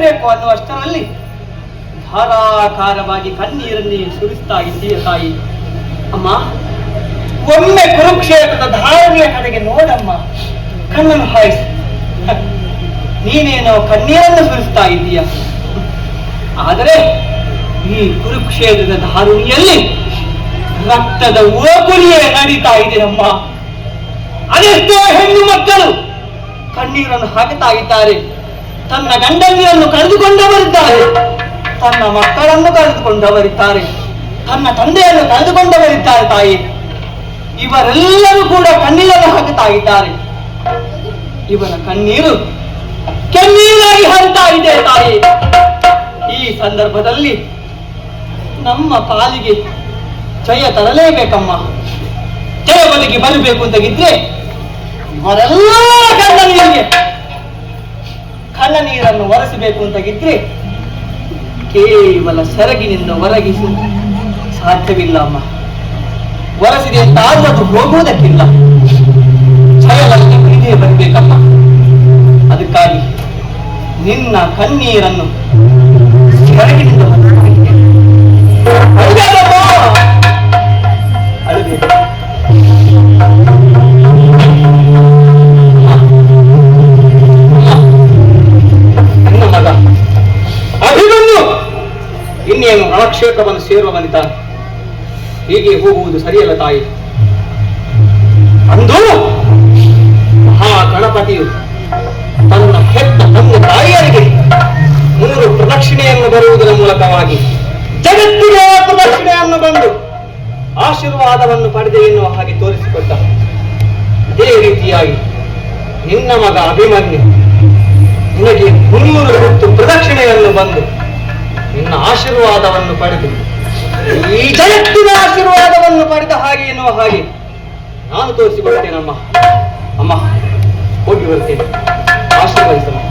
ಬರಬೇಕು ಅನ್ನುವಷ್ಟರಲ್ಲಿ ಧಾರಾಕಾರವಾಗಿ ಕಣ್ಣೀರನ್ನೇ ಸುರಿಸ್ತಾ ಇದ್ದೀಯ ತಾಯಿ. ಅಮ್ಮ, ಒಮ್ಮೆ ಕುರುಕ್ಷೇತ್ರದ ಧಾರಣೆಯ ಕಡೆಗೆ ನೋಡಮ್ಮ, ಕಣ್ಣನ್ನು ಹಾಯಿಸಿ. ನೀನೇನೋ ಕಣ್ಣೀರನ್ನು ಸುರಿಸ್ತಾ ಇದ್ದೀಯ, ಆದರೆ ಈ ಕುರುಕ್ಷೇತ್ರದ ಧಾರುಣಿಯಲ್ಲಿ ರಕ್ತದ ಓಕುಳಿಯೇ ನಡೀತಾ ಇದೆ ಅಮ್ಮ. ಅದೆಷ್ಟೋ ಹೆಣ್ಣು ಮಕ್ಕಳು ಕಣ್ಣೀರನ್ನು ಹಾಕುತ್ತಾ ಇದ್ದಾರೆ. ತನ್ನ ಗಂಡನಿಯನ್ನು ಕಳೆದುಕೊಂಡವರಿದ್ದಾರೆ, ತನ್ನ ಮಕ್ಕಳನ್ನು ಕಳೆದುಕೊಂಡವರಿದ್ದಾರೆ, ತನ್ನ ತಂದೆಯನ್ನು ಕಳೆದುಕೊಂಡವರಿದ್ದಾರೆ ತಾಯಿ. ಇವರೆಲ್ಲರೂ ಕೂಡ ಕಣ್ಣೀರನ್ನು ಹಾಕುತ್ತಾ ಇದ್ದಾರೆ. ಇವರ ಕಣ್ಣೀರು ಕೆನ್ನೀರಾಗಿ ಹರಿತಾ ಇದೆ ತಾಯಿ. ಈ ಸಂದರ್ಭದಲ್ಲಿ ನಮ್ಮ ಪಾಲಿಗೆ ಜಯ ತರಲೇಬೇಕಮ್ಮ. ಜಯ ಬದುಕಿ ಬರಬೇಕು ಅಂತಾಗಿದ್ರೆ ಇವರೆಲ್ಲ ಕಣ್ಣ ನೀರನ್ನು ಒರೆಸಬೇಕು ಅಂತಾಗಿದ್ರೆ ಕೇವಲ ಸೆರಗಿನಿಂದ ಒರಗಿಸಿ ಸಾಧ್ಯವಿಲ್ಲ ಅಮ್ಮ. ಒರೆಸಿದೆ ಅಂತ ಆದ್ರೂ ಅದು ಹೋಗುವುದಕ್ಕಿಲ್ಲ. ಜಯಲಕ್ಷ್ಮಿ ಪ್ರೀತಿಯೇ ಬರಬೇಕಮ್ಮ. ಅದಕ್ಕಾಗಿ ನಿನ್ನ ಕಣ್ಣೀರನ್ನು ಸೆರಗಿನಿಂದ ಅಳಬೇಕು. ನನ್ನ ಮಗ ಅಭಿಮನ್ಯು ಇನ್ನೇನು ರಣಕ್ಷೇತ್ರವನ್ನು ಸೇರುವ ವನಿತ. ಹೀಗೆ ಹೋಗುವುದು ಸರಿಯಲ್ಲ ತಾಯಿ. ಅಂದು ಮಹಾಗಣಪತಿಯು ತನ್ನ ಹೆತ್ತ ತಂದೆ ತಾಯಿಯರಿಗೆ 3 ಪ್ರದಕ್ಷಿಣೆಯನ್ನು ಬರುವುದರ ಮೂಲಕವಾಗಿ ಜಗತ್ತಿಗೆ ಪ್ರದಕ್ಷಿಣೆಯನ್ನು ಬಂದು ಆಶೀರ್ವಾದವನ್ನು ಪಡೆದೆ ಎನ್ನುವ ಹಾಗೆ ತೋರಿಸಿಕೊಟ್ಟ. ಅದೇ ರೀತಿಯಾಗಿ ನಿನ್ನ ಮಗ ಅಭಿಮನ್ಯು ನಿನಗೆ 300 ಹೊತ್ತು ಪ್ರದಕ್ಷಿಣೆಯನ್ನು ಬಂದು ನಿನ್ನ ಆಶೀರ್ವಾದವನ್ನು ಪಡೆದು ಈ ಜಗತ್ತಿನ ಆಶೀರ್ವಾದವನ್ನು ಪಡೆದ ಹಾಗೆ ಎನ್ನುವ ಹಾಗೆ ನಾನು ತೋರಿಸಿಕೊಡ್ತೇನಮ್ಮ. ಅಮ್ಮ, ಹೋಗಿ ಬರ್ತೇನೆ. ಆಶೀರ್ವದಿಸಮ್ಮ.